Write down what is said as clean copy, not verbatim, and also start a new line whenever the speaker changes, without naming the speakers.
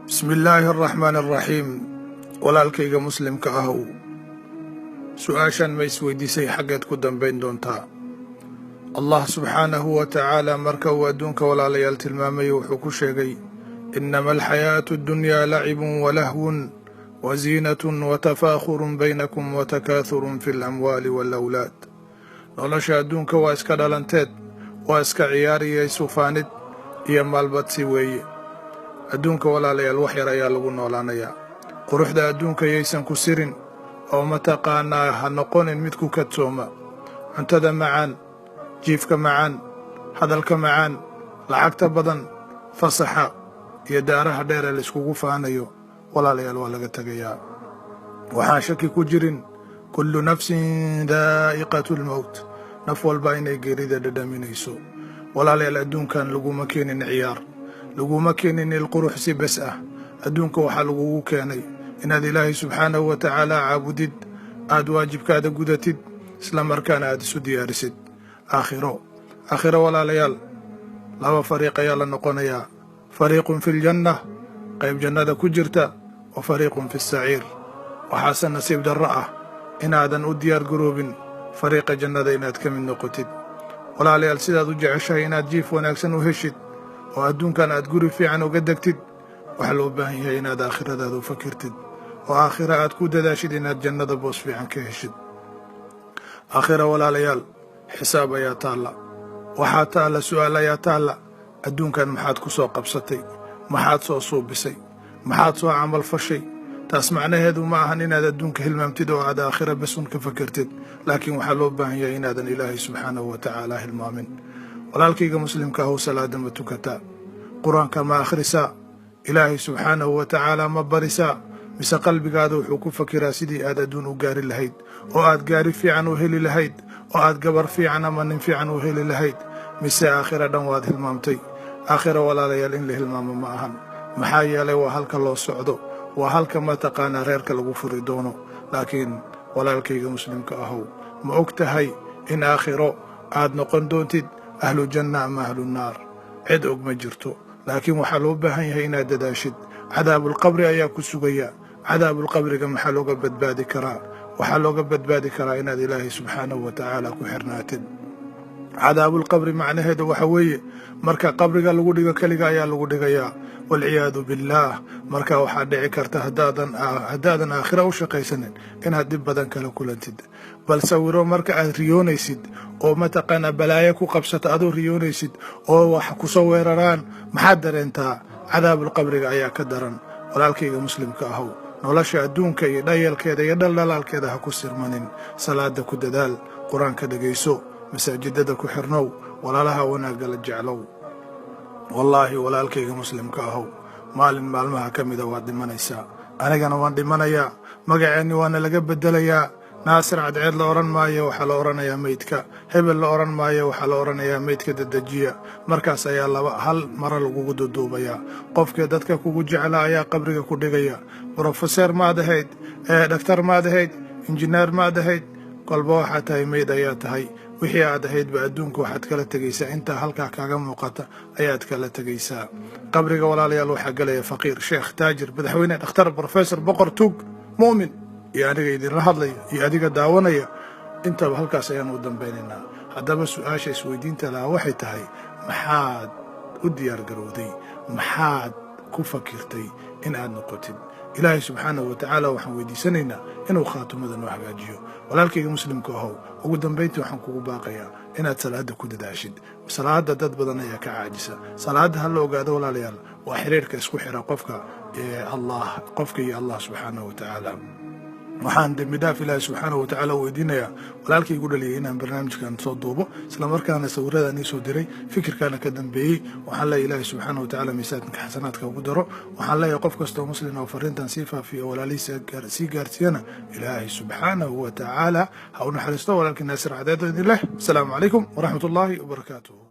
بسم الله الرحمن الرحيم walaalkayga muslimka ahow su-aashan ma isweydiisay xaggeed ku dambayn doontaa allah subxaanahu wa tacaala marka uu adduunka walaalayaal tilmaamayo wuxuu ku sheegay inama alxayaatu addunyaa lacibun walahwun waziinatun watafaakhurun baynakum watakaahurun fi lamwaali waalawlaad nolosha adduunka waa iska dhalanteed waa iska ciyaar iyo isufaanid iyo maalbadsi weeye adduunka walaalayaal wax yar ayaa lagu noolaanayaa quruxda adduunka yaysan ku sirin oo mataqaanaa ha noqonin mid ku kadsooma cuntada macaan jiifka macaan hadalka macaan lacagta badan fasaxa iyo daaraha dheer ee laiskugu faanayo walaalayaal waa laga tegayaa waxaan shaki ku jirin kullu nafsin daa'iqatu lmowt naf walba inay geerida dhadhaminayso walaalayaal adduunkan laguma keenin ciyaar laguma keenin ilqurux si bes ah adduunka waxaa lagugu keenay inaad ilaahay subxaanahu wa tacaala caabudid aad waajibkaada gudatid isla markaana aad isu diyaarisid aakhiro walaalayaal laba fariiq ayaa la noqonayaa fariiqun fi ljanna qayb jannada ku jirta wa fariiqun fi saciir waxaase nasiib darro ah inaadan u diyaar garoobin fariiqa jannada inaad ka mid noqotid walaalayaal sidaad u jeceshahay inaad jiif wanaagsan u heshid oo adduunkan aad guri fiican uga degtid waxaa loo baahan yahay inaad aakhiradaada u fakirtid oo aakhira aad ku dadaashid inaad jannada boos fiican ka heshid aakhira walaalayaal xisaab ayaa taalla waxaa taalla su'aal ayaa taalla adduunkan maxaad ku soo qabsatay maxaad soo suubisay maxaad soo camal fashay taas macnaheedu ma ahan inaad adduunka hilmaamtid oo aad aakhira besun ka fakirtid laakiin waxaa loo baahan yahay inaadan ilaahay subxaanahu wa tacaala hilmaamin walaalkayga muslimka ahow salaada ma tukataa qur-aanka ma akhrisaa ilaahay subxaanahu wa tacaala ma barisaa mise qalbigaada wuxuu ku fakiraa sidii aad adduun u gaari lahayd oo aad gaari fiican u heli lahayd oo aad gabar fiican ama nin fiican u heli lahayd mise aakhira dhan waad hilmaamtay aakhira walaalayaal in la hilmaamo ma ahan maxaa yeelay waa halka loo socdo waa halka mataqaanaa reerka lagu furi doono laakiin walaalkayga muslimka ahow ma og tahay in aakhiro aad noqon doontid ahlu janna ama ahlu naar cid og ma jirto laakiin waxaa loo baahan yahay inaad dadaashid cadaabulqabri ayaa ku sugaya cadaabulqabriga maxaa looga badbaadi karaa waxaa looga badbaadi karaa inaad ilaahay subxaanahu wa tacaala ku xirnaatid cadaabulqabri macnaheedu waxa weeye marka qabriga lagu dhigo keliga ayaa lagu dhigayaa waalciyaadu billaah marka waxaa dhici karta haddaadan aakhira u shaqaysanin inaad dhib badan kala kulantid bal sawiro marka aad riyoonaysid oo mataqaanaa balaayo ku qabsata adoo riyoonaysid oo wax ku soo weeraraan maxaad dareentaa cadaabulqabriga ayaa ka daran walaalkayga muslimka ahow nolosha adduunka iyo dhayalkeeda iyo dhaldhalaalkeeda ha ku sirmanin salaada ku dadaal qur-aanka dhegayso masaajidada ku xirnow walaalaha wanaagga la jeclow wallaahi walaalkayga muslimka ahow maalin maalmaha ka mida waad dhimanaysaa anigana waan dhimanayaa magaceenni waana laga beddelayaa naasir cadceed la odhan maayo waxaa la odhanayaa meydka hebel la odhan maayo waxaa la odhanayaa meydka dedejiya markaas ayaa hal mara lagugu duduubayaa qofkii dadka kugu jecla ayaa qabriga ku dhigaya brofeseer maad ahayd dhaktar maad ahayd injineer maad ahayd kolba waxaa tahay meyd ayaa tahay wixii aad ahaydba adduunka waxaad kala tegaysaa intaa halkaa kaaga muuqata ayaad kala tegaysaa qabriga walaalayaal waxaa gelaya faqiir sheekh taajir madaxweyne dhakhtar brofesor boqor tuug mu'min iyo aniga idinla hadlaya iyo adiga daawanaya intaba halkaas ayaan u dambaynaynaa haddaba su-aasha isweydiinta lahaa waxay tahay maxaad u diyaar garowday maxaad ku fakirtay in aad noqotid ilaahay subxaanahu wa tacaala waxaan weydiisanaynaa inuu khaatumada noo hagaajiyo walaalkayga muslimka ahow ugu dambayntii waxaan kugu baaqayaa inaad salaada ku dadaashid salaada dad badan ayaa ka caajisa salaada ha la ogaado walaalayaal waa xiriirka isku xira qofka iyo allah subxaanahu wa tacaala waxaan dembi dhaaf ilaahay subxaanahu wa tacaala weydiinayaa walaalkay igu dhaliyay inaan barnaamijkan soo duubo islamarkaana sawirradaan ii soo diray fikirkaana ka dambeeyey waxaan leeyahay ilaahay subxaanahu wa tacaala miisaanka xasanaadka ugu daro waxaan leeyahay qof kastoo muslim oo fariintan sii faafiya walaalihiisa sii gaarsiiyana ilaahay subxaanahu wa tacaala ha u naxariisto walaalkii naasir cadeed idin leh asalaamu calaykum waraxmat ullaahi wabarakaatuh